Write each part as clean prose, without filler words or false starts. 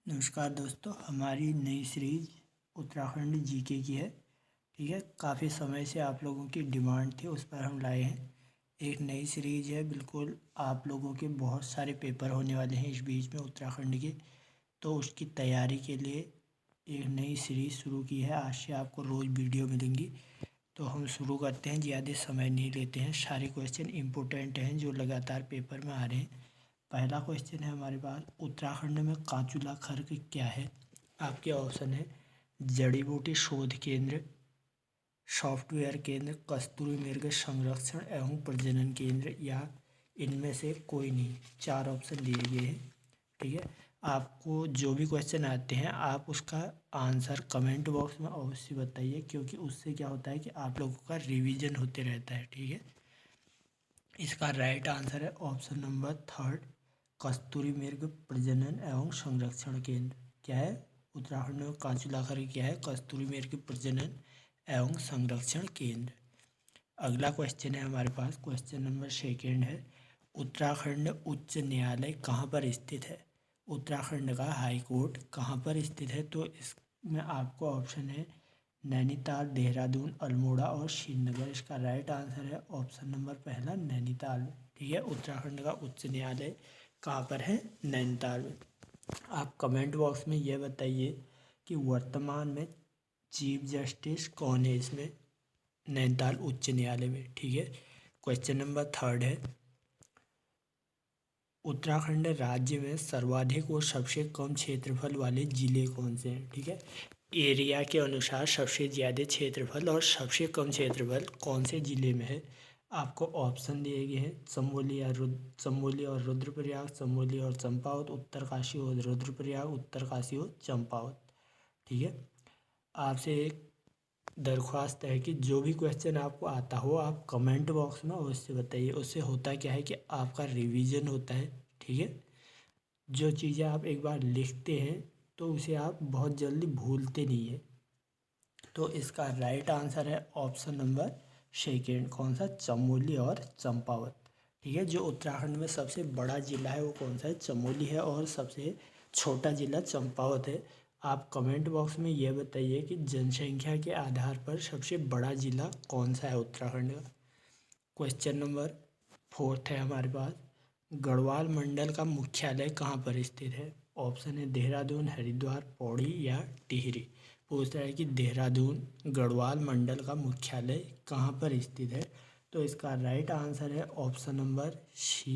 नमस्कार दोस्तों, हमारी नई सीरीज उत्तराखंड जीके की है। ठीक है, काफ़ी समय से आप लोगों की डिमांड थी, उस पर हम लाए हैं एक नई सीरीज है। बिल्कुल आप लोगों के बहुत सारे पेपर होने वाले हैं इस बीच में उत्तराखंड के, तो उसकी तैयारी के लिए एक नई सीरीज़ शुरू की है। आज से आपको रोज़ वीडियो मिलेंगी। तो हम शुरू करते हैं, ज़्यादा समय नहीं लेते हैं। सारे क्वेश्चन इम्पोर्टेंट हैं जो लगातार पेपर में आ रहे हैं। पहला क्वेश्चन है हमारे पास, उत्तराखंड में काचुला खर्क क्या है। आपके ऑप्शन है जड़ी बूटी शोध केंद्र, सॉफ्टवेयर केंद्र, कस्तूरी मृग संरक्षण एवं प्रजनन केंद्र, या इनमें से कोई नहीं। चार ऑप्शन दिए गए हैं। ठीक है, आपको जो भी क्वेश्चन आते हैं आप उसका आंसर कमेंट बॉक्स में अवश्य बताइए, क्योंकि उससे क्या होता है कि आप लोगों का रिवीजन होते रहता है। ठीक है, इसका राइट आंसर है ऑप्शन नंबर थर्ड, कस्तूरी मृग प्रजनन एवं संरक्षण केंद्र। क्या है? उत्तराखंड में कांचुलाखर क्या है? कस्तूरी मृग प्रजनन एवं संरक्षण केंद्र। अगला क्वेश्चन है हमारे पास, क्वेश्चन नंबर सेकेंड है, उत्तराखंड उच्च न्यायालय कहाँ पर स्थित है। उत्तराखंड का हाई कोर्ट कहाँ पर स्थित है? तो इसमें आपको ऑप्शन है नैनीताल, देहरादून, अल्मोड़ा और श्रीनगर। इसका राइट आंसर है ऑप्शन नंबर पहला, नैनीताल। ठीक है, उत्तराखंड का उच्च न्यायालय कहाँ पर है? नैनीताल में। आप कमेंट बॉक्स में यह बताइए कि वर्तमान में चीफ जस्टिस कौन है इसमें, नैनीताल उच्च न्यायालय में। ठीक है, क्वेश्चन नंबर थर्ड है, उत्तराखंड राज्य में सर्वाधिक और सबसे कम क्षेत्रफल वाले जिले कौन से हैं। ठीक है, एरिया के अनुसार सबसे ज़्यादा क्षेत्रफल और सबसे कम क्षेत्रफल कौन से ज़िले में है। आपको ऑप्शन दिए गए हैं चमोली और रुद्रप्रयाग, चमोली और चंपावत, उत्तरकाशी और रुद्रप्रयाग, उत्तरकाशी और चंपावत। ठीक है, आपसे एक दरख्वास्त है कि जो भी क्वेश्चन आपको आता हो आप कमेंट बॉक्स में अवश्य बताइए। उससे होता क्या है कि आपका रिवीजन होता है। ठीक है, जो चीज़ें आप एक बार लिखते हैं तो उसे आप बहुत जल्दी भूलते नहीं हैं। तो इसका राइट आंसर है ऑप्शन नंबर सेकेंड, कौन सा? चमोली और चंपावत। ठीक है, जो उत्तराखंड में सबसे बड़ा ज़िला है वो कौन सा है? चमोली है, और सबसे छोटा ज़िला चंपावत है। आप कमेंट बॉक्स में यह बताइए कि जनसंख्या के आधार पर सबसे बड़ा ज़िला कौन सा है उत्तराखंड का। क्वेश्चन नंबर फोर्थ है हमारे पास, गढ़वाल मंडल का मुख्यालय कहाँ पर स्थित है। ऑप्शन है देहरादून, हरिद्वार, पौड़ी या टिहरी। पूछ रहा है कि देहरादून गढ़वाल मंडल का मुख्यालय कहाँ पर स्थित है। तो इसका राइट आंसर है ऑप्शन नंबर सी,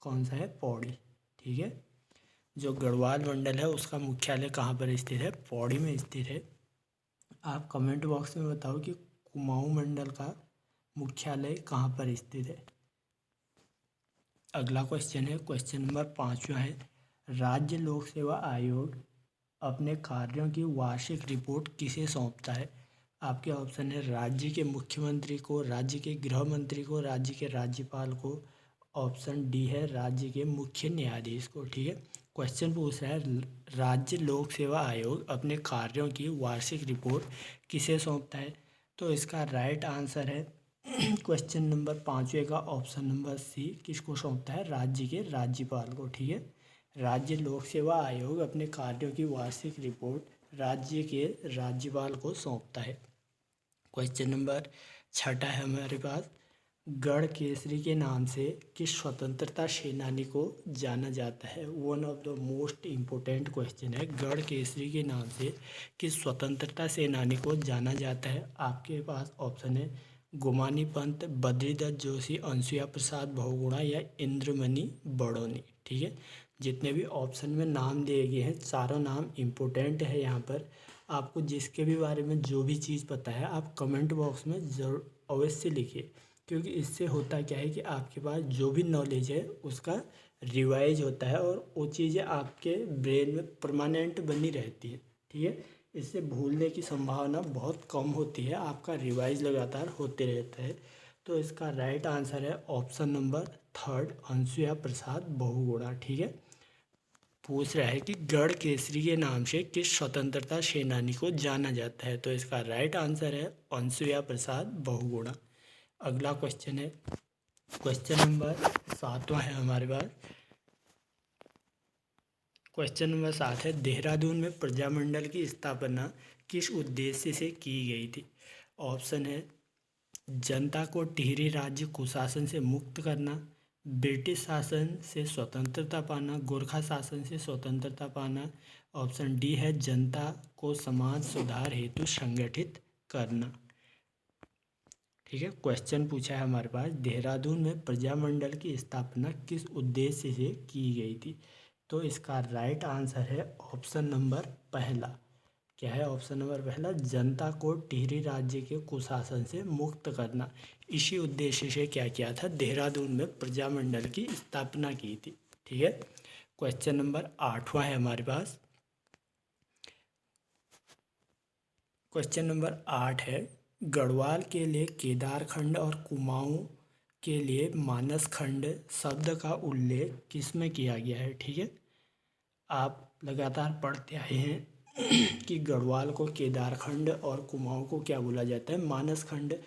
कौन सा है? पौड़ी। ठीक है, जो गढ़वाल मंडल है उसका मुख्यालय कहाँ पर स्थित है? पौड़ी में स्थित है। आप कमेंट बॉक्स में बताओ कि कुमाऊं मंडल का मुख्यालय कहाँ पर स्थित है। अगला क्वेश्चन है, क्वेश्चन नंबर पाँचवा है, राज्य लोक सेवा आयोग अपने कार्यों की वार्षिक रिपोर्ट किसे सौंपता है। आपके ऑप्शन है राज्य के मुख्यमंत्री को, राज्य के गृह मंत्री को, राज्य के राज्यपाल को, ऑप्शन डी है राज्य के मुख्य न्यायाधीश को। ठीक है, क्वेश्चन पूछ रहा है राज्य लोक सेवा आयोग अपने कार्यों की वार्षिक रिपोर्ट किसे सौंपता है। तो इसका राइट आंसर है क्वेश्चन नंबर पाँचवें का ऑप्शन नंबर सी, किसको सौंपता है? राज्य के राज्यपाल को। ठीक है, राज्य लोक सेवा आयोग अपने कार्यों की वार्षिक रिपोर्ट राज्य के राज्यपाल को सौंपता है। क्वेश्चन नंबर छठा है हमारे पास, गढ़ केसरी के नाम से किस स्वतंत्रता सेनानी को जाना जाता है। One of the most important question है, गढ़ केसरी के नाम से किस स्वतंत्रता सेनानी को जाना जाता है। आपके पास ऑप्शन है गुमानी पंत, बद्रीदत्त जोशी, अनसुया प्रसाद बहुगुणा या इंद्रमणि बड़ौनी। ठीक है, जितने भी ऑप्शन में नाम दिए गए हैं चारों नाम इम्पोर्टेंट है। यहाँ पर आपको जिसके भी बारे में जो भी चीज़ पता है आप कमेंट बॉक्स में ज़रूर अवश्य लिखिए, क्योंकि इससे होता क्या है कि आपके पास जो भी नॉलेज है उसका रिवाइज होता है और वो चीज़ें आपके ब्रेन में परमानेंट बनी रहती है। ठीक है, इससे भूलने की संभावना बहुत कम होती है, आपका रिवाइज लगातार होते रहता है। तो इसका राइट आंसर है ऑप्शन नंबर थर्ड, अनसुया प्रसाद बहुगुणा। ठीक है, पूछ रहा है कि गढ़ केसरी के नाम से किस स्वतंत्रता सेनानी को जाना जाता है। तो इसका राइट आंसर है अनसुया प्रसाद बहुगुणा। अगला क्वेश्चन है, क्वेश्चन नंबर सातवां है हमारे पास, क्वेश्चन नंबर 7 है, देहरादून में प्रजामंडल की स्थापना किस उद्देश्य से की गई थी? ऑप्शन है जनता को टिहरी राज्य कुशासन से मुक्त करना, ब्रिटिश शासन से स्वतंत्रता पाना, गोरखा शासन से स्वतंत्रता पाना। ऑप्शन डी है जनता को समाज सुधार हेतु संगठित करना। ठीक है, क्वेश्चन पूछा है हमारे पास, देहरादून में प्रजामंडल की स्थापना किस उद्देश्य से की गई थी? तो इसका राइट आंसर है ऑप्शन नंबर पहला। क्या है ऑप्शन नंबर पहला? जनता को टिहरी राज्य के कुशासन से मुक्त करना। इसी उद्देश्य से क्या किया था? देहरादून में प्रजामंडल की स्थापना की थी। ठीक है, क्वेश्चन नंबर 8वां है हमारे पास। क्वेश्चन नंबर 8 है, गढ़वाल के लिए केदारखंड और कुमाऊं के लिए मानसखंड शब्द का उल्लेख किसमें किया गया है? ठीक है, आप लगातार पढ़ते आए हैं कि गढ़वाल को केदारखंड और कुमाऊं को क्या बोला जाता है? मानसखंड।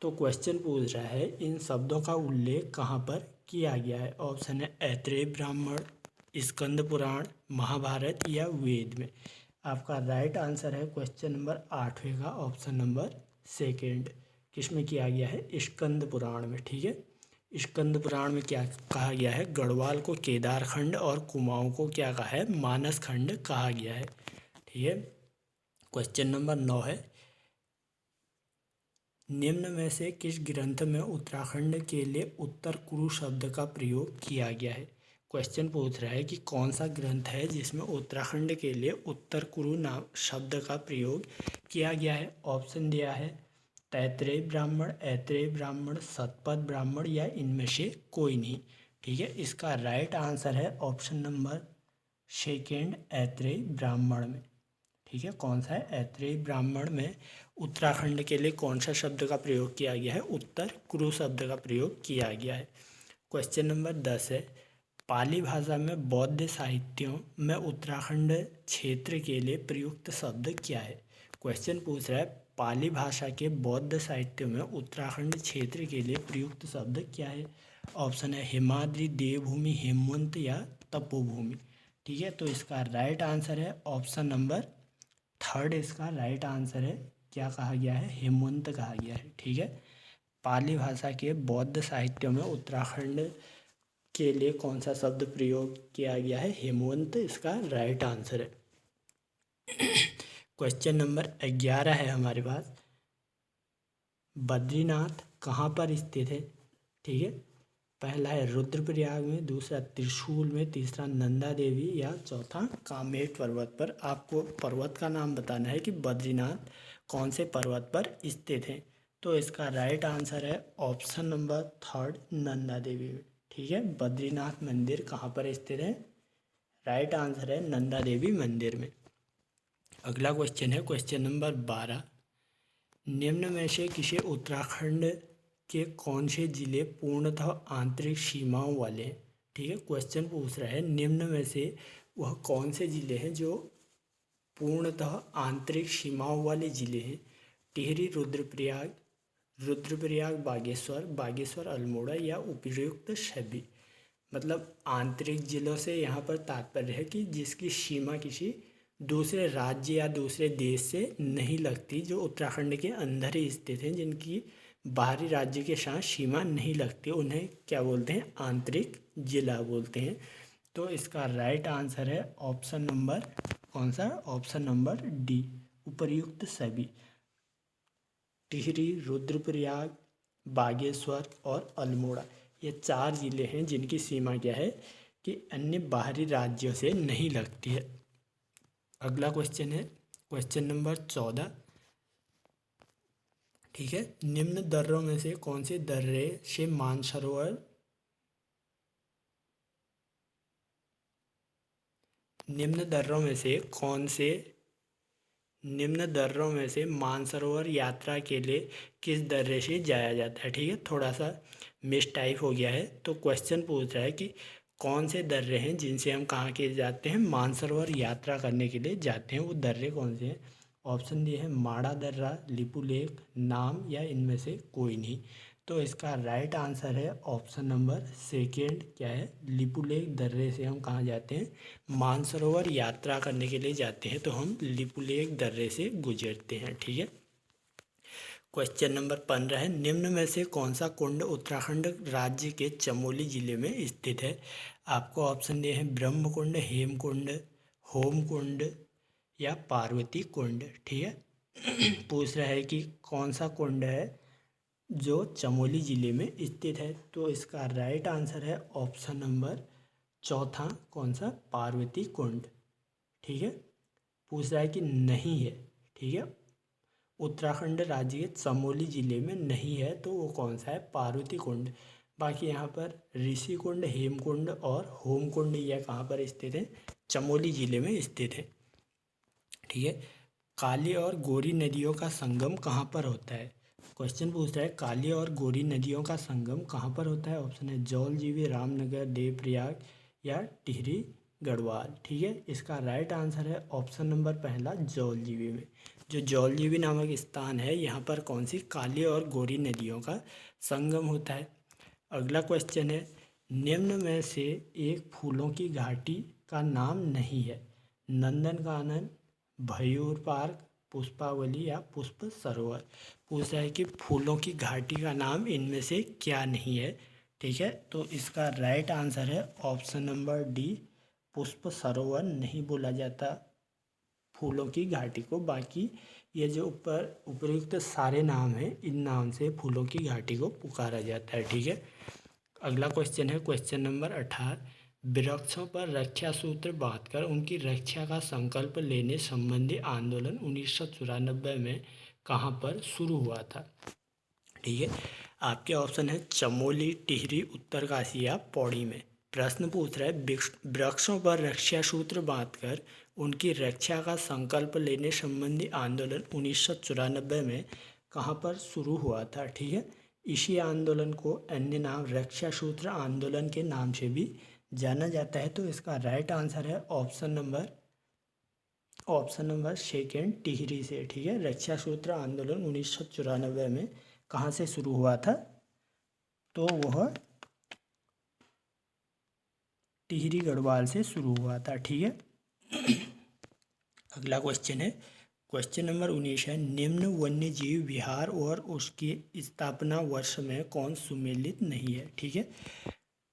तो क्वेश्चन पूछ रहा है इन शब्दों का उल्लेख कहाँ पर किया गया है? ऑप्शन है ऐत्रेय ब्राह्मण, स्कंद पुराण, महाभारत या वेद में। आपका राइट आंसर है क्वेश्चन नंबर 8वें का ऑप्शन नंबर सेकेंड। किस में किया गया है? स्कंद पुराण में। ठीक है, स्कंद पुराण में क्या कहा गया है? गढ़वाल को केदारखंड और कुमाऊं को क्या कहा है? मानसखंड कहा गया है। ठीक है, क्वेश्चन नंबर 9 है, निम्न में से किस ग्रंथ में उत्तराखंड के लिए उत्तर कुरु शब्द का प्रयोग किया गया है? क्वेश्चन पूछ रहा है कि कौन सा ग्रंथ है जिसमें उत्तराखंड के लिए उत्तर कुरु नाम शब्द का प्रयोग किया गया है? ऑप्शन दिया है तैत्रेय ब्राह्मण, ऐत्रेय ब्राह्मण, शतपथ ब्राह्मण या इनमें से कोई नहीं। ठीक है, इसका राइट आंसर है ऑप्शन नंबर सेकेंड, ऐत्रेय ब्राह्मण में। ठीक है, कौन सा है? ऐत्रेय ब्राह्मण में उत्तराखंड के लिए कौन सा शब्द का प्रयोग किया गया है? उत्तर कुरु शब्द का प्रयोग किया गया है। क्वेश्चन नंबर 10 है, पाली भाषा में बौद्ध साहित्यों में उत्तराखंड क्षेत्र के लिए प्रयुक्त शब्द क्या है? क्वेश्चन पूछ रहा है पाली भाषा के बौद्ध साहित्य में उत्तराखंड क्षेत्र के लिए प्रयुक्त शब्द क्या है? ऑप्शन है हिमाद्री, देवभूमि, हेमवंत या तपोभूमि। ठीक है, तो इसका राइट आंसर है ऑप्शन नंबर थर्ड। इसका राइट आंसर है, क्या कहा गया है? हेमवंत कहा गया है। ठीक है, पाली भाषा के बौद्ध साहित्यों में उत्तराखंड के लिए कौन सा शब्द प्रयोग किया गया है? हेमवंत इसका राइट आंसर है। क्वेश्चन नंबर 11 है हमारे पास, बद्रीनाथ कहाँ पर स्थित है? ठीक है, पहला है रुद्रप्रयाग में, दूसरा त्रिशूल में, तीसरा नंदा देवी या चौथा कामेट पर्वत पर। आपको पर्वत का नाम बताना है कि बद्रीनाथ कौन से पर्वत पर स्थित है। तो इसका राइट आंसर है option number third, Nanda Devi में। ठीक है, बद्रीनाथ मंदिर कहाँ पर स्थित है? राइट आंसर है नंदा देवी मंदिर में। अगला क्वेश्चन है क्वेश्चन नंबर 12, निम्न में से किसे उत्तराखंड के कौन से जिले पूर्णतः आंतरिक सीमाओं वाले हैं? ठीक है, क्वेश्चन पूछ रहा है निम्न में से वह कौन से जिले हैं जो पूर्णतः आंतरिक सीमाओं वाले जिले हैं? टिहरी, रुद्रप्रयाग, रुद्रप्रयाग बागेश्वर, बागेश्वर अल्मोड़ा या उपयुक्त सभी। मतलब आंतरिक जिलों से यहाँ पर तात्पर्य है कि जिसकी सीमा किसी दूसरे राज्य या दूसरे देश से नहीं लगती, जो उत्तराखंड के अंदर ही स्थित हैं, जिनकी बाहरी राज्य के साथ सीमा नहीं लगती, उन्हें क्या बोलते हैं? आंतरिक जिला बोलते हैं। तो इसका राइट आंसर है ऑप्शन नंबर कौन सा? ऑप्शन नंबर डी, उपर्युक्त सभी। टिहरी, रुद्रप्रयाग, बागेश्वर और अल्मोड़ा, ये 4 जिले हैं जिनकी सीमा क्या है कि अन्य बाहरी राज्यों से नहीं लगती है। अगला क्वेश्चन है क्वेश्चन नंबर 14। ठीक है, निम्न दर्रों में से कौन से दर्रे से मानसरोवर निम्न दर्रों में से कौन से निम्न दर्रों में से मानसरोवर यात्रा के लिए किस दर्रे से जाया जाता है? ठीक है, थोड़ा सा मिस टाइप हो गया है। तो क्वेश्चन पूछ रहा है कि कौन से दर्रे हैं जिनसे हम कहाँ के जाते हैं? मानसरोवर यात्रा करने के लिए जाते हैं। वो दर्रे कौन से हैं? ऑप्शन दिए हैं माड़ा दर्रा, लिपुलेख, नाम या इनमें से कोई नहीं। तो इसका राइट आंसर है ऑप्शन नंबर सेकेंड, क्या है, लिपुलेख दर्रे से हम कहाँ जाते हैं, मानसरोवर यात्रा करने के लिए जाते हैं तो हम लिपुलेख दर्रे से गुजरते हैं। ठीक है। क्वेश्चन नंबर 15 है, निम्न में से कौन सा कुंड उत्तराखंड राज्य के चमोली जिले में स्थित है। आपको ऑप्शन दिए हैं ब्रह्म कुंड, हेम कुंड, होम कुंड या पार्वती कुंड। ठीक है। पूछ रहा है कि कौन सा कुंड है जो चमोली जिले में स्थित है, तो इसका राइट आंसर है ऑप्शन नंबर चौथा, कौन सा, पार्वती कुंड। ठीक है। पूछ रहा है कि नहीं है। ठीक है, उत्तराखंड राज्य के चमोली जिले में नहीं है तो वो कौन सा है, पार्वती कुंड। बाकी यहाँ पर ऋषि कुंड, हेम कुंड और होम कुंड यह कहाँ पर स्थित है, चमोली जिले में स्थित है। ठीक है। काली और गोरी नदियों का संगम कहाँ पर होता है। क्वेश्चन पूछ रहा है काली और गोरी नदियों का संगम कहाँ पर होता है। ऑप्शन है जौलजीबी, रामनगर, देवप्रयाग या टिहरी गढ़वाल। ठीक है। इसका राइट आंसर है ऑप्शन नंबर पहला, जौलजीबी में। जो जौलजीबी नामक स्थान है यहाँ पर कौन सी, काली और गोरी नदियों का संगम होता है। अगला क्वेश्चन है, निम्न में से एक फूलों की घाटी का नाम नहीं है। नंदनकानन, भयूर पार्क, पुष्पावली या पुष्प सरोवर। पूछ रहा है कि फूलों की घाटी का नाम इनमें से क्या नहीं है। ठीक है, तो इसका राइट आंसर है ऑप्शन नंबर डी, पुष्प सरोवर नहीं बोला जाता फूलों की घाटी को। बाकी ये जो ऊपर उपयुक्त सारे नाम हैं, इन नाम से फूलों की घाटी को पुकारा जाता है। ठीक है। अगला क्वेश्चन है क्वेश्चन नंबर 18, वृक्षों पर रक्षा सूत्र बांधकर उनकी रक्षा का संकल्प लेने संबंधी आंदोलन 1994 में कहाँ पर शुरू हुआ था। ठीक है। आपके ऑप्शन है चमोली, टिहरी, उत्तरकाशी या पौड़ी में। प्रश्न पूछ रहा है वृक्षों पर रक्षा सूत्र बांधकर उनकी रक्षा का संकल्प लेने संबंधी आंदोलन 1994 में कहाँ पर शुरू हुआ था। ठीक है। इसी आंदोलन को अन्य नाम रक्षा सूत्र आंदोलन के नाम से भी जाना जाता है। तो इसका राइट आंसर है ऑप्शन नंबर सेकेंड, टिहरी से। ठीक है। रक्षा सूत्र आंदोलन 1994 में कहाँ से शुरू हुआ था, तो वह टिहरी गढ़वाल से शुरू हुआ था। ठीक है। अगला क्वेश्चन है क्वेश्चन नंबर 19 है, निम्न वन्य जीव विहार और उसकी स्थापना वर्ष में कौन सुमेलित नहीं है। ठीक है।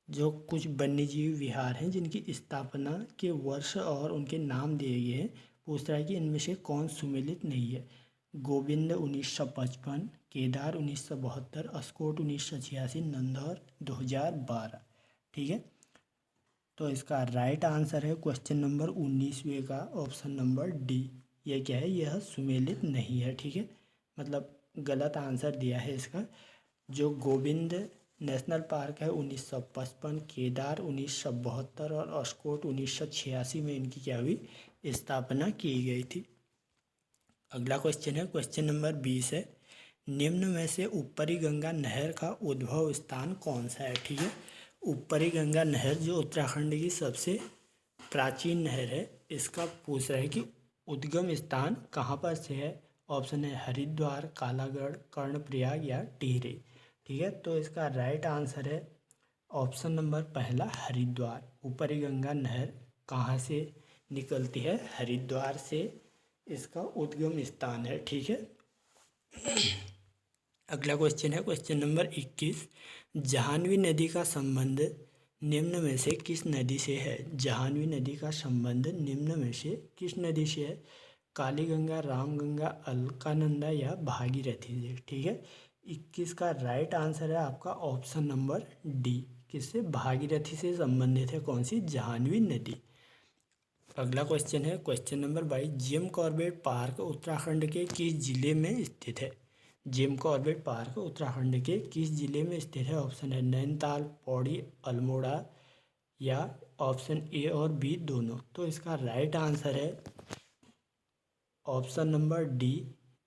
जो कुछ वन्य जीव विहार हैं जिनकी स्थापना के वर्ष और उनके नाम दिए गए हैं, पूछ रहा है कि इनमें से कौन सुमेलित नहीं है। गोविंद 1955, केदार 1972, अस्कोट 1986, नंदौर 2012। ठीक है। तो इसका राइट आंसर है क्वेश्चन नंबर 19वें का ऑप्शन नंबर डी। यह क्या है, यह सुमेलित नहीं है। ठीक है, मतलब गलत आंसर दिया है इसका। जो गोविंद नेशनल पार्क है 1955, केदार 1972 और अस्कोट 1986 में इनकी क्या हुई, स्थापना की गई थी। अगला क्वेश्चन है क्वेश्चन नंबर 20 है, निम्न में से ऊपरी गंगा नहर का उद्भव स्थान कौन सा है। ठीक है। ऊपरी गंगा नहर जो उत्तराखंड की सबसे प्राचीन नहर है, इसका पूछ रहा है कि उद्गम स्थान कहाँ पर से है। ऑप्शन है हरिद्वार, कालागढ़, कर्णप्रयाग या टिहरी। ठीक है, तो इसका राइट आंसर है ऑप्शन नंबर पहला, हरिद्वार। ऊपरी गंगा नहर कहाँ से निकलती है, हरिद्वार से इसका उद्गम स्थान है। ठीक है। अगला क्वेश्चन है क्वेश्चन नंबर 21, जाह्नवी नदी का संबंध निम्न में से किस नदी से है। जाह्नवी नदी का संबंध निम्न में से किस नदी से है। काली गंगा, रामगंगा, अलकानंदा या भागीरथी से। ठीक है। 21 का राइट आंसर है आपका ऑप्शन नंबर डी, किससे, भागीरथी से संबंधित है कौन सी, जाह्नवी नदी। अगला क्वेश्चन है question number 22, Jim Corbett park Uttarakhand के किस जिले में स्थित है। जिम कॉर्बेट पार्क उत्तराखंड के किस जिले में स्थित है। ऑप्शन है नैनीताल, पौड़ी, अल्मोड़ा या ऑप्शन ए और बी दोनों। तो इसका राइट आंसर है ऑप्शन नंबर डी,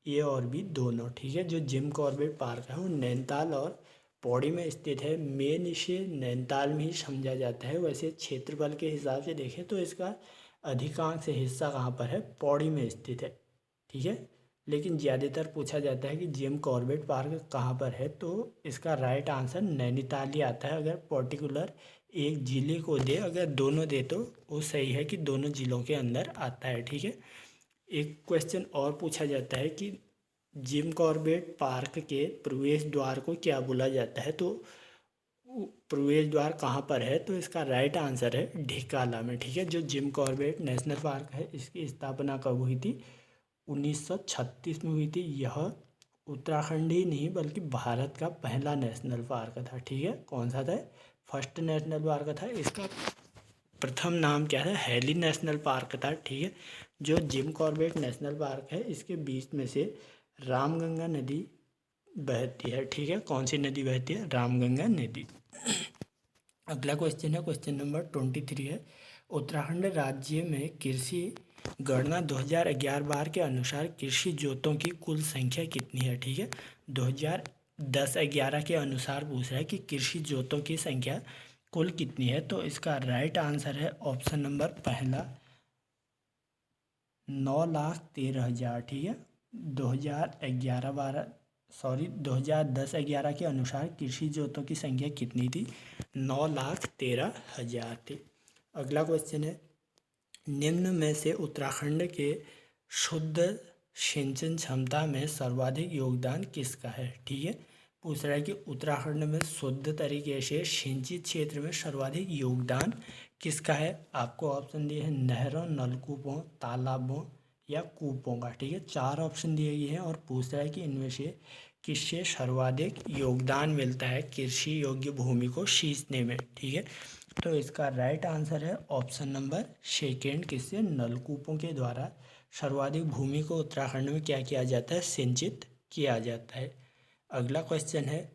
ए और बी दोनों। ठीक है। जो जिम कॉर्बेट पार्क है वो नैनीताल और पौड़ी में स्थित है। मेन इसे नैनीताल में ही समझा जाता है, वैसे क्षेत्रफल के हिसाब से देखें तो इसका अधिकांश हिस्सा कहाँ पर है, पौड़ी में स्थित है। ठीक है। लेकिन ज़्यादातर पूछा जाता है कि जिम कॉर्बेट पार्क कहाँ पर है, तो इसका राइट आंसर नैनीताल ही आता है। अगर पर्टिकुलर एक ज़िले को दे, अगर दोनों दे तो वो सही है कि दोनों ज़िलों के अंदर आता है, ठीक है। एक क्वेश्चन और पूछा जाता है कि जिम कॉर्बेट पार्क के प्रवेश द्वार को क्या बोला जाता है, तो प्रवेश द्वार कहाँ पर है, तो इसका राइट आंसर है ढिकाला में, ठीक है। जो जिम कॉर्बेट नेशनल पार्क है, इसकी स्थापना कब हुई थी? 1936 में हुई थी। यह उत्तराखंड ही नहीं बल्कि भारत का पहला नेशनल पार्क था, ठीक है। कौन सा था? फर्स्ट नेशनल पार्क था। इसका प्रथम नाम क्या है? हैली नेशनल पार्क था, ठीक है। जो जिम कॉर्बेट नेशनल पार्क है, इसके बीच में से रामगंगा नदी बहती है, ठीक है। कौन सी नदी बहती है? रामगंगा नदी। अगला क्वेश्चन है, क्वेश्चन नंबर 23 है। उत्तराखंड राज्य में कृषि गणना 2011-12 के अनुसार कृषि जोतों की कुल संख्या कितनी है, ठीक है। 2010-11 के अनुसार पूछ रहा है कि कृषि जोतों की संख्या कुल कितनी है, तो इसका राइट आंसर है ऑप्शन नंबर पहला 9,13,000, ठीक है। 2010-11 के अनुसार कृषि जोतों की संख्या कितनी थी? 9,13,000 थी। अगला क्वेश्चन है, निम्न में से उत्तराखंड के शुद्ध सिंचन क्षमता में सर्वाधिक योगदान किसका है, ठीक है। पूछ रहा है कि उत्तराखंड में शुद्ध तरीके से सिंचित क्षेत्र में सर्वाधिक योगदान किसका है। आपको ऑप्शन दिए हैं नहरों, नलकूपों, तालाबों या कूपों का, ठीक है। 4 ऑप्शन दिए गए हैं और पूछ रहा है कि इनमें से किससे सर्वाधिक योगदान मिलता है कृषि योग्य भूमि को सींचने में, ठीक है। तो इसका राइट आंसर है ऑप्शन नंबर सेकेंड, किससे? नलकूपों के द्वारा सर्वाधिक भूमि को उत्तराखंड में क्या किया जाता है? सिंचित किया जाता है। अगला क्वेश्चन है,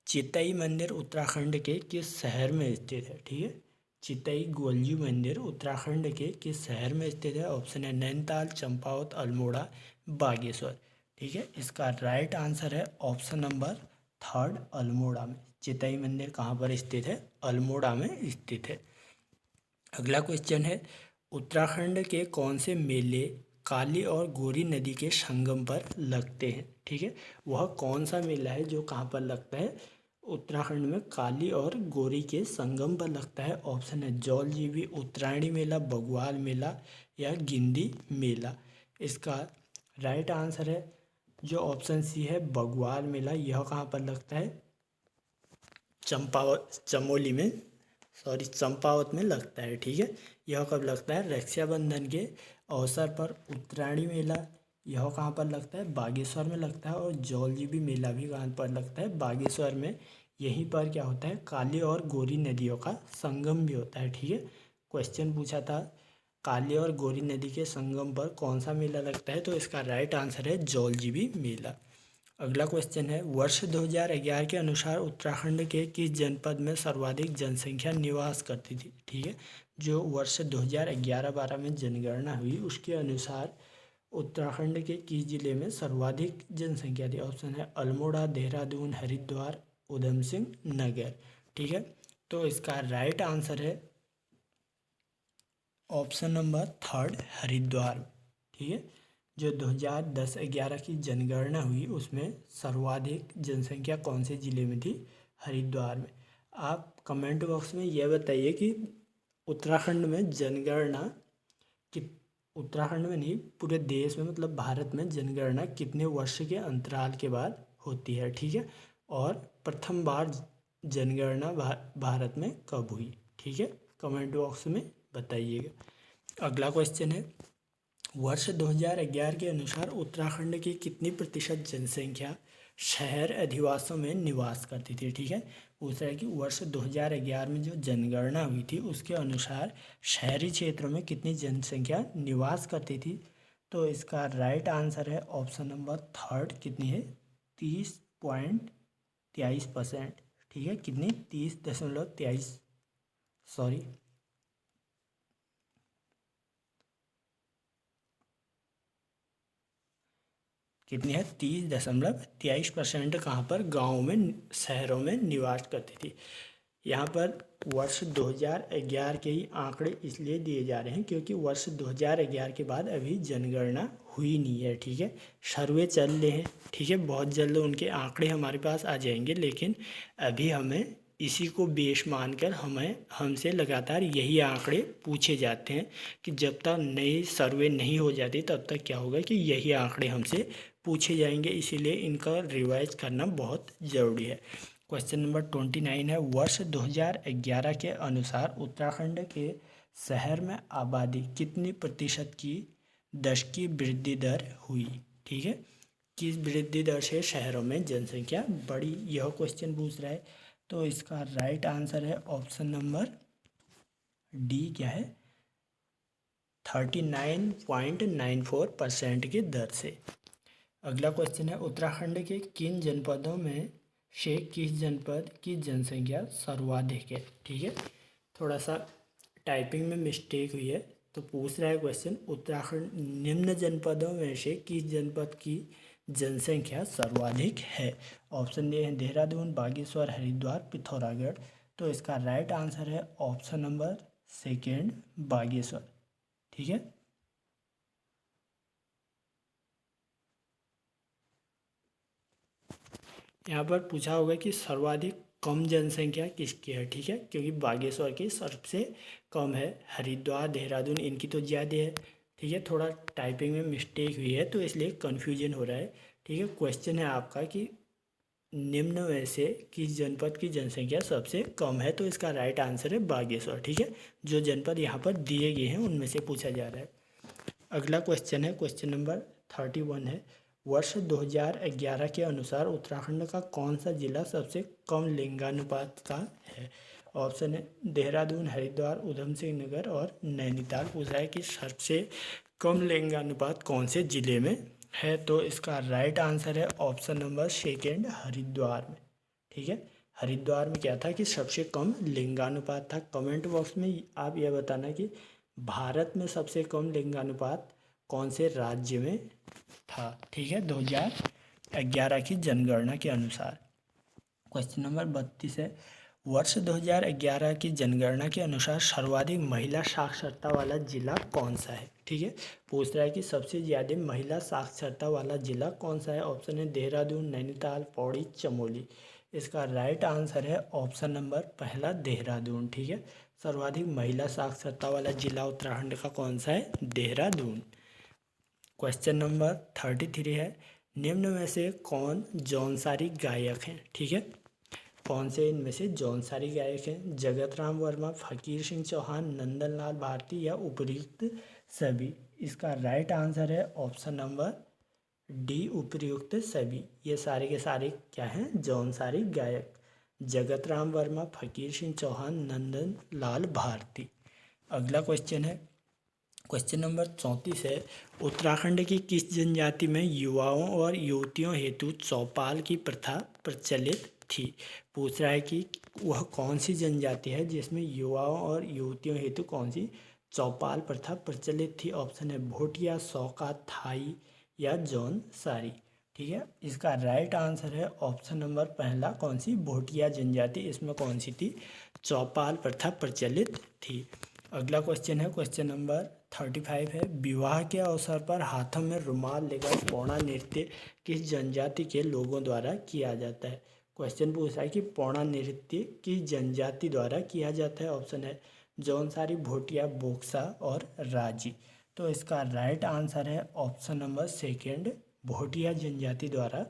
चितई मंदिर उत्तराखंड के किस शहर में स्थित है, ठीक है। चितई गोलजी मंदिर उत्तराखंड के किस शहर में स्थित है? ऑप्शन है नैनीताल, चंपावत, अल्मोड़ा, बागेश्वर, ठीक है। इसका राइट आंसर है ऑप्शन नंबर थर्ड, अल्मोड़ा में। चितई मंदिर कहाँ पर स्थित है? अल्मोड़ा में स्थित है। अगला क्वेश्चन है, उत्तराखंड के कौन से मेले काली और गोरी नदी के संगम पर लगते हैं, ठीक है। वह कौन सा मेला है जो कहाँ पर लगता है? उत्तराखंड में काली और गोरी के संगम पर लगता है। ऑप्शन है जौलजीबी, उत्तरायणी मेला, बग्वाल मेला या गिंदी मेला। इसका राइट आंसर है जो ऑप्शन सी है, बग्वाल मेला। यह कहाँ पर लगता है? चंपावत में लगता है, ठीक है। यह कब लगता है? रक्षाबंधन के अवसर पर। उत्तरायणी मेला यह कहाँ पर लगता है? बागेश्वर में लगता है। और जौलजीबी मेला भी कहाँ पर लगता है? बागेश्वर में। यहीं पर क्या होता है? काली और गोरी नदियों का संगम भी होता है, ठीक है। क्वेश्चन पूछा था काली और गोरी नदी के संगम पर कौन सा मेला लगता है, तो इसका राइट आंसर है जौलजीबी मेला। अगला क्वेश्चन है, वर्ष 2011 के अनुसार उत्तराखंड के किस जनपद में सर्वाधिक जनसंख्या निवास करती थी, ठीक है। जो वर्ष 2011-12 में जनगणना हुई उसके अनुसार उत्तराखंड के किस जिले में सर्वाधिक जनसंख्या थी? ऑप्शन है अल्मोड़ा, देहरादून, हरिद्वार, उधम सिंह नगर, ठीक है। तो इसका राइट आंसर है ऑप्शन नंबर थर्ड, हरिद्वार, ठीक है। जो 2010-11 की जनगणना हुई उसमें सर्वाधिक जनसंख्या कौन से ज़िले में थी? हरिद्वार में। आप कमेंट बॉक्स में यह बताइए कि उत्तराखंड में जनगणना कि उत्तराखंड में नहीं पूरे देश में, मतलब भारत में जनगणना कितने वर्ष के अंतराल के बाद होती है, ठीक है। और प्रथम बार जनगणना भारत में कब हुई, ठीक है। कमेंट बॉक्स में बताइएगा। अगला क्वेश्चन है, वर्ष 2011 के अनुसार उत्तराखंड की कितनी प्रतिशत जनसंख्या शहर अधिवासों में निवास करती थी, ठीक है। पूछ रहा है कि वर्ष 2011 में जो जनगणना हुई थी उसके अनुसार शहरी क्षेत्रों में कितनी जनसंख्या निवास करती थी, तो इसका राइट आंसर है ऑप्शन नंबर थर्ड, कितनी है? 30.23%, ठीक है। कितनी? 30.23, सॉरी, कितनी है? 30.23% कहाँ पर? गाँव में, शहरों में निवास करती थी। यहाँ पर वर्ष 2011 के ही आंकड़े इसलिए दिए जा रहे हैं क्योंकि वर्ष 2011 के बाद अभी जनगणना हुई नहीं है। ठीक है, सर्वे चल रहे हैं। ठीक है, बहुत जल्द उनके आंकड़े हमारे पास आ जाएंगे, लेकिन अभी हमें इसी को बेस मानकर हमसे लगातार यही आंकड़े पूछे जाते हैं कि जब तक नई सर्वे नहीं हो जाती तब तक क्या होगा कि यही आंकड़े हमसे पूछे जाएंगे, इसीलिए इनका रिवाइज करना बहुत ज़रूरी है। क्वेश्चन नंबर 29 है, वर्ष 2011 के अनुसार उत्तराखंड के शहर में आबादी कितनी प्रतिशत की दशकीय वृद्धि दर हुई। ठीक है, किस वृद्धि दर से शहरों में जनसंख्या बढ़ी, यह क्वेश्चन पूछ रहा है। तो इसका राइट आंसर है ऑप्शन नंबर डी, क्या है, 39.94% की दर से। अगला क्वेश्चन है, उत्तराखंड के किन जनपदों में से किस जनपद की जनसंख्या सर्वाधिक है। ठीक है, थोड़ा सा टाइपिंग में मिस्टेक हुई है, तो पूछ रहा है क्वेश्चन, उत्तराखंड निम्न जनपदों में से किस जनपद की जनसंख्या सर्वाधिक है। ऑप्शन ए है देहरादून, बागेश्वर, हरिद्वार, पिथौरागढ़। तो इसका राइट आंसर है ऑप्शन नंबर सेकेंड, बागेश्वर। ठीक है, यहाँ पर पूछा होगा कि सर्वाधिक कम जनसंख्या किसकी है। ठीक है, क्योंकि बागेश्वर की सबसे कम है, हरिद्वार, देहरादून इनकी तो ज़्यादा है। ठीक है, थोड़ा टाइपिंग में मिस्टेक हुई है तो इसलिए कन्फ्यूजन हो रहा है। ठीक है, क्वेश्चन है आपका कि निम्न में से किस जनपद की जनसंख्या सबसे कम है, तो इसका राइट आंसर है बागेश्वर। ठीक है, जो जनपद यहाँ पर दिए गए हैं उनमें से पूछा जा रहा है। अगला क्वेश्चन है, क्वेश्चन नंबर 31 है, वर्ष 2011 के अनुसार उत्तराखंड का कौन सा जिला सबसे कम लिंगानुपात का है। ऑप्शन है देहरादून, हरिद्वार, उधम सिंह नगर और नैनीताल। पूछ रहा है कि सबसे कम लिंगानुपात कौन से ज़िले में है, तो इसका राइट आंसर है ऑप्शन नंबर सेकेंड, हरिद्वार में। ठीक है, हरिद्वार में क्या था कि सबसे कम लिंगानुपात था। कमेंट बॉक्स में आप यह बताना कि भारत में सबसे कम लिंगानुपात कौन से राज्य में था। ठीक है, 2011 की जनगणना के अनुसार। क्वेश्चन नंबर 32 है, वर्ष 2011 की जनगणना के अनुसार सर्वाधिक महिला साक्षरता वाला जिला कौन सा है। ठीक है, पूछ रहा है कि सबसे ज़्यादा महिला साक्षरता वाला जिला कौन सा है। ऑप्शन है देहरादून, नैनीताल, पौड़ी, चमोली। इसका राइट आंसर है ऑप्शन नंबर पहला, देहरादून। ठीक है, सर्वाधिक महिला साक्षरता वाला जिला उत्तराखंड का कौन सा है, देहरादून। क्वेश्चन नंबर 33 है, निम्न में से कौन जौनसारी गायक हैं। ठीक है, कौन से इनमें से जौनसारी गायक हैं। जगत राम वर्मा, फकीर सिंह चौहान, नंदनलाल भारती या उपर्युक्त सभी। इसका राइट आंसर है ऑप्शन नंबर डी, उपर्युक्त सभी। ये सारे के सारे क्या हैं, जौनसारी गायक। जगत राम वर्मा, फकीर सिंह चौहान, नंदन लाल भारती। अगला क्वेश्चन है, क्वेश्चन नंबर 34 है, उत्तराखंड की किस जनजाति में युवाओं और युवतियों हेतु चौपाल की प्रथा प्रचलित थी। पूछ रहा है कि वह कौन सी जनजाति है जिसमें युवाओं और युवतियों हेतु कौन सी चौपाल प्रथा प्रचलित थी। ऑप्शन है भोटिया, सौका, थाई या जौनसारी। ठीक है, इसका राइट आंसर है ऑप्शन नंबर पहला, कौन सी, भोटिया जनजाति। इसमें कौन सी थी, चौपाल प्रथा प्रचलित थी। अगला क्वेश्चन है, क्वेश्चन नंबर 35 है, विवाह के अवसर पर हाथों में रुमाल लेकर पौड़ा नृत्य किस जनजाति के लोगों द्वारा किया जाता है। क्वेश्चन पूछा है कि पौड़ा नृत्य किस जनजाति द्वारा किया जाता है। ऑप्शन है जौनसारी, भोटिया, बोक्सा और राजी। तो इसका राइट आंसर है ऑप्शन नंबर सेकेंड, भोटिया जनजाति द्वारा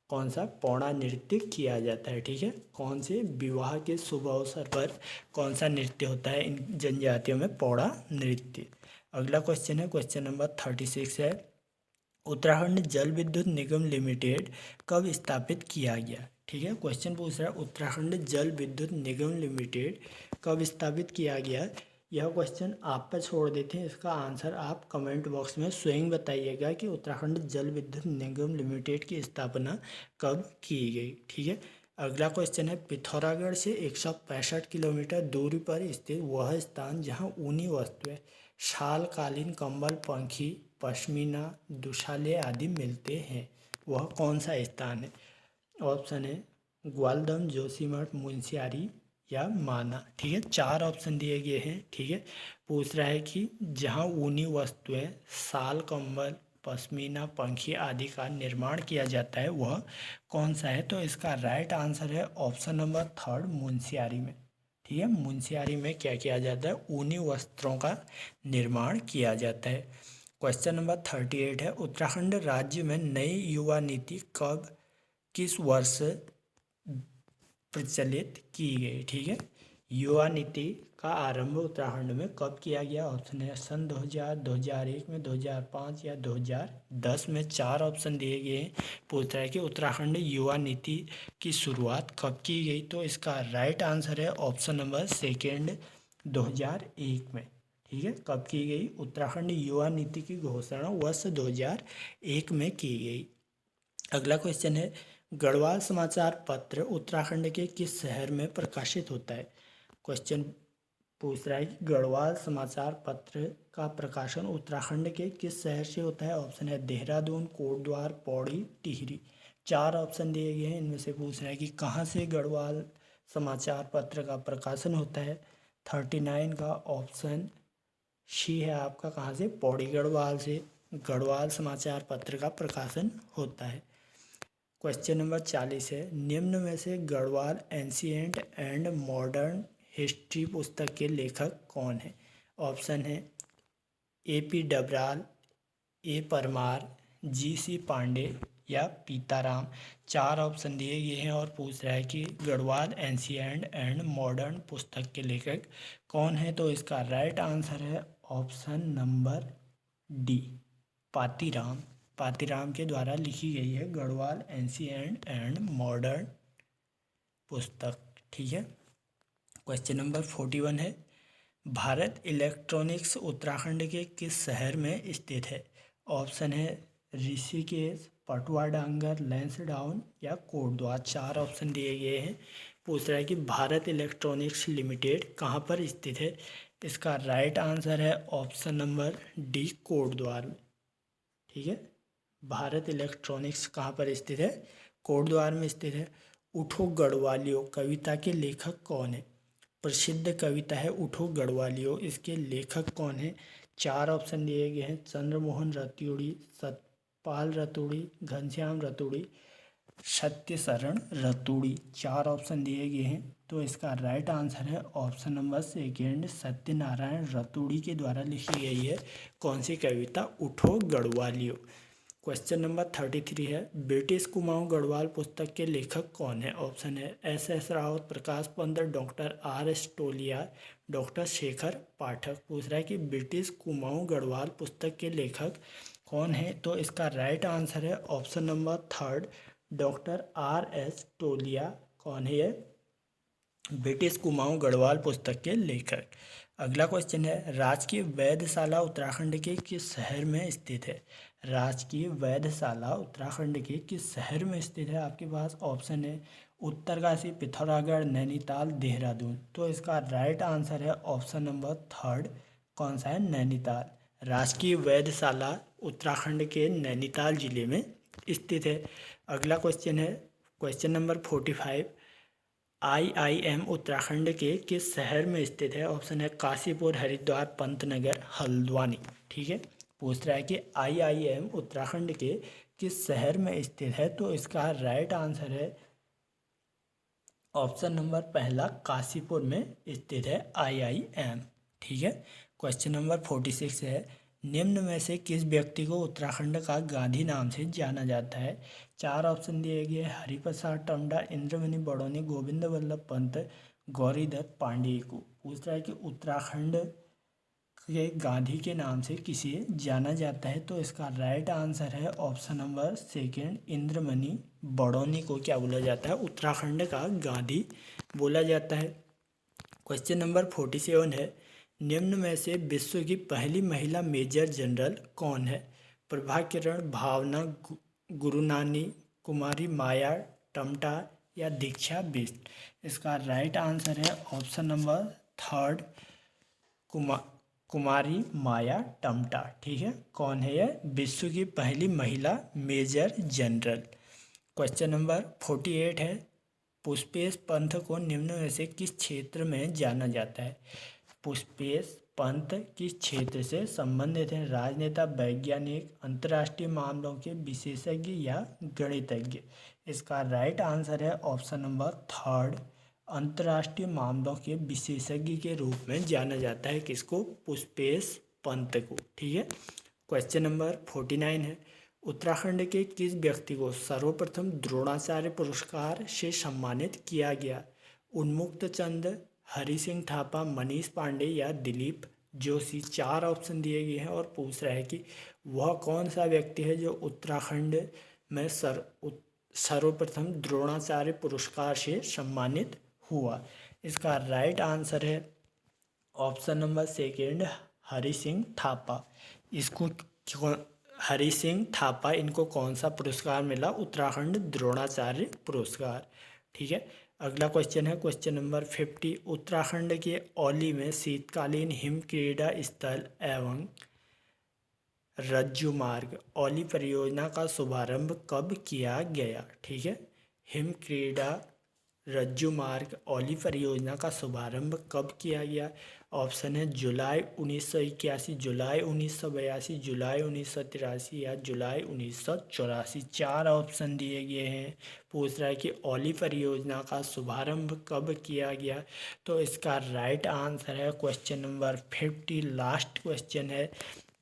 कौन सा पौड़ा नृत्य किया जाता है। ठीक है, कौन से विवाह के शुभ अवसर पर कौन सा नृत्य होता है इन जनजातियों में, पौड़ा नृत्य। अगला क्वेश्चन है, क्वेश्चन नंबर 36 है, उत्तराखंड जल विद्युत निगम लिमिटेड कब स्थापित किया गया। ठीक है, क्वेश्चन पूछ रहा है उत्तराखंड जल विद्युत निगम लिमिटेड कब स्थापित किया गया। यह क्वेश्चन आप पर छोड़ देते हैं, इसका आंसर आप कमेंट बॉक्स में स्वयं बताइएगा कि उत्तराखंड जल विद्युत निगम लिमिटेड की स्थापना कब की गई। ठीक है, अगला क्वेश्चन है, पिथौरागढ़ से 165 किलोमीटर दूरी पर स्थित वह स्थान जहां ऊनी वस्तुएं, शालकालीन कंबल, पंखी, पश्मीना, दुशाले आदि मिलते हैं, वह कौन सा स्थान है। ऑप्शन है ग्वालदम, जोशीमठ, मुंशियारी या माना। ठीक है, 4 ऑप्शन दिए गए हैं। ठीक है, पूछ रहा है कि जहाँ ऊनी वस्तुएं शाल, कंबल, पश्मीना, पंखी आदि का निर्माण किया जाता है वह कौन सा है? तो इसका राइट आंसर है ऑप्शन नंबर 3 मुंशियारी में। ठीक है, मुंशियारी में क्या किया जाता है? ऊनी वस्त्रों का निर्माण किया जाता है। क्वेश्चन नंबर 38 है, उत्तराखंड राज्य में नई युवा नीति कब, किस वर्ष प्रचलित की गई? ठीक है, युवा नीति का आरंभ उत्तराखंड में कब किया गया? ऑप्शन है सन 2000, 2001 में, 2005 या 2010 में। 4 ऑप्शन दिए गए हैं। पूछ रहा है कि उत्तराखंड युवा नीति की शुरुआत कब की गई? तो इसका राइट आंसर है ऑप्शन नंबर सेकेंड 2001 में। ठीक है, कब की गई? उत्तराखंड युवा नीति की घोषणा वर्ष 2001 में की गई। अगला क्वेश्चन है, गढ़वाल समाचार पत्र उत्तराखंड के किस शहर में प्रकाशित होता है? क्वेश्चन पूछ रहा है कि गढ़वाल समाचार पत्र का प्रकाशन उत्तराखंड के किस शहर से होता है? ऑप्शन है देहरादून, कोटद्वार, पौड़ी, टिहरी। 4 ऑप्शन दिए गए हैं, इनमें से पूछ रहा है कि कहाँ से गढ़वाल समाचार पत्र का प्रकाशन होता है? 39 का ऑप्शन सी है आपका, कहाँ से? पौड़ी गढ़वाल से गढ़वाल समाचार पत्र का प्रकाशन होता है। क्वेश्चन नंबर 40 है, निम्न में से Garhwal ancient and modern history पुस्तक के लेखक कौन है? ऑप्शन है AP Dabral, A Parmar, GC Pandey या पीताराम। 4 ऑप्शन दिए गए हैं और पूछ रहा है कि गढ़वाल एंशिएंट एंड मॉडर्न पुस्तक के लेखक कौन है? तो इसका राइट आंसर है option number D, Patiram. Patiram के द्वारा लिखी गई है गढ़वाल एंशिएंट एंड मॉडर्न पुस्तक। ठीक है, क्वेश्चन नंबर 41 है, भारत इलेक्ट्रॉनिक्स उत्तराखंड के किस शहर में स्थित है? ऑप्शन है ऋषिकेश, पटवा डांगर, लैंसडाउन या कोटद्वार। 4 ऑप्शन दिए गए हैं। पूछ रहा है कि भारत इलेक्ट्रॉनिक्स लिमिटेड कहाँ पर स्थित है? इसका राइट आंसर है ऑप्शन नंबर डी, कोटद्वार में। ठीक है, भारत इलेक्ट्रॉनिक्स कहाँ पर स्थित है? कोटद्वार में स्थित है। उठो गढ़वालियो कविता के लेखक कौन है? प्रसिद्ध कविता है उठो गढ़वालियो, इसके लेखक कौन है? 4 ऑप्शन दिए गए हैं, चंद्रमोहन रतूड़ी, सतपाल रतूड़ी, घनश्याम रतूड़ी, सत्यशरण रतूड़ी। 4 ऑप्शन दिए गए हैं, तो इसका राइट आंसर है option number second, Satyanarayan Raturi के द्वारा लिखी गई है कौन सी कविता? उठो गढ़वालियो। क्वेश्चन नंबर 33 है, ब्रिटिश कुमाऊं गढ़वाल पुस्तक के लेखक कौन है? ऑप्शन है SS Rawat, Prakash Pant, doctor R.S. टोलिया, डॉक्टर शेखर पाठक। पूछ रहा है कि ब्रिटिश कुमाऊं गढ़वाल पुस्तक के लेखक कौन है? तो इसका राइट आंसर है ऑप्शन नंबर 3 डॉक्टर R.S. टोलिया। कौन है ये? ब्रिटिश कुमाऊं गढ़वाल पुस्तक के लेखक। अगला क्वेश्चन है, राजकीय वेधशाला उत्तराखंड के किस शहर में स्थित है? राजकीय वेधशाला उत्तराखंड के किस शहर में स्थित है? आपके पास ऑप्शन है उत्तरकाशी, पिथौरागढ़, नैनीताल, देहरादून। तो इसका राइट आंसर है ऑप्शन नंबर 3 कौन सा है? नैनीताल। राजकीय वेधशाला उत्तराखंड के नैनीताल जिले में स्थित है। अगला क्वेश्चन है क्वेश्चन नंबर 45, IIM उत्तराखंड के किस शहर में स्थित है? ऑप्शन है काशीपुर, हरिद्वार, पंतनगर, हल्द्वानी। ठीक है, पूछ रहा है कि IIM उत्तराखंड के किस शहर में स्थित है? तो इसका राइट आंसर है ऑप्शन नंबर पहला, काशीपुर में स्थित है IIM। ठीक है, क्वेश्चन नंबर 46 है, निम्न में से किस व्यक्ति को उत्तराखंड का गांधी नाम से जाना जाता है? 4 ऑप्शन दिए गए, हरिप्रसाद टंडा, इंद्रमणि बड़ौनी, गोविंद वल्लभ पंत, गौरीदत्त पांडेय को। पूछ रहा है कि उत्तराखंड के गांधी के नाम से किसे जाना जाता है? तो इसका राइट आंसर है option number second, Indramani Badauni को क्या बोला जाता है? उत्तराखंड का गांधी बोला जाता है। क्वेश्चन नंबर 47 है, निम्न में से विश्व की पहली महिला मेजर जनरल कौन है? प्रभा किरण, भावना गुरुनानी, कुमारी माया टम्टा या दीक्षा बिष्ट। इसका राइट आंसर है ऑप्शन नंबर 3 कुमारी माया टम्टा। ठीक है, कौन है यह? विश्व की पहली महिला मेजर जनरल। क्वेश्चन नंबर 48 है, पुष्पेश पंत को निम्न में से किस क्षेत्र में जाना जाता है? पुष्पेश पंत किस क्षेत्र से संबंधित हैं? राजनेता, वैज्ञानिक, अंतर्राष्ट्रीय मामलों के विशेषज्ञ या गणितज्ञ? इसका राइट आंसर है ऑप्शन नंबर थर्ड, अंतर्राष्ट्रीय मामलों के विशेषज्ञ के रूप में जाना जाता है किसको? पुष्पेश पंत को। ठीक है। क्वेश्चन नंबर 49 है, उत्तराखंड के किस व्यक्ति को सर्वप्रथम द्रोणाचार्य पुरस्कार से सम्मानित किया गया? उन्मुक्त चंद, हरि सिंह थापा, मनीष पांडे या दिलीप जोशी? 4 ऑप्शन दिए गए हैं और पूछ रहा है कि वह कौन सा व्यक्ति है जो उत्तराखंड में सर्वप्रथम द्रोणाचार्य पुरस्कार से सम्मानित हुआ? इसका राइट आंसर है option number second, Hari Singh Thapa. इसको हरि सिंह थापा, इनको कौन सा पुरस्कार मिला? उत्तराखंड द्रोणाचार्य पुरस्कार। ठीक है। अगला क्वेश्चन है क्वेश्चन नंबर 50, उत्तराखंड के औली में शीतकालीन हिम क्रीड़ा स्थल एवं रज्जु मार्ग औली परियोजना का शुभारंभ कब किया गया? ठीक है। हिम क्रीड़ा रज्जु मार्ग औली परियोजना का शुभारंभ कब किया गया? ऑप्शन है जुलाई 1981, जुलाई 1982, जुलाई 1983 या जुलाई 1984। 4 ऑप्शन दिए गए हैं। पूछ रहा है कि औली परियोजना का शुभारंभ कब किया गया? तो इसका राइट आंसर है क्वेश्चन नंबर 50, लास्ट क्वेश्चन है।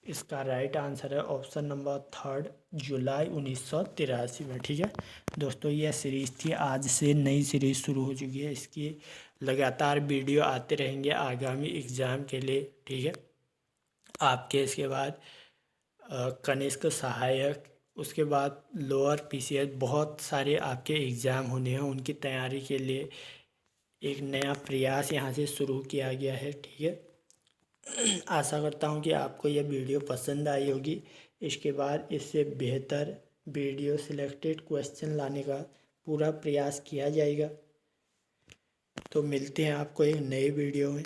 इसका राइट आंसर है ऑप्शन नंबर थर्ड, जुलाई 1983 में। ठीक है दोस्तों, यह सीरीज़ थी। आज से नई सीरीज़ शुरू हो चुकी है। इसकी लगातार वीडियो आते रहेंगे आगामी एग्ज़ाम के लिए। ठीक है। आपके इसके बाद कनिष्क सहायक, उसके बाद लोअर पीसीएस, बहुत सारे आपके एग्ज़ाम होने हैं। उनकी तैयारी के लिए एक नया प्रयास यहाँ से शुरू किया गया है। ठीक है। आशा करता हूँ कि आपको यह वीडियो पसंद आई होगी। इसके बाद इससे बेहतर वीडियो सिलेक्टेड क्वेश्चन लाने का पूरा प्रयास किया जाएगा। तो मिलते हैं आपको एक नए वीडियो में।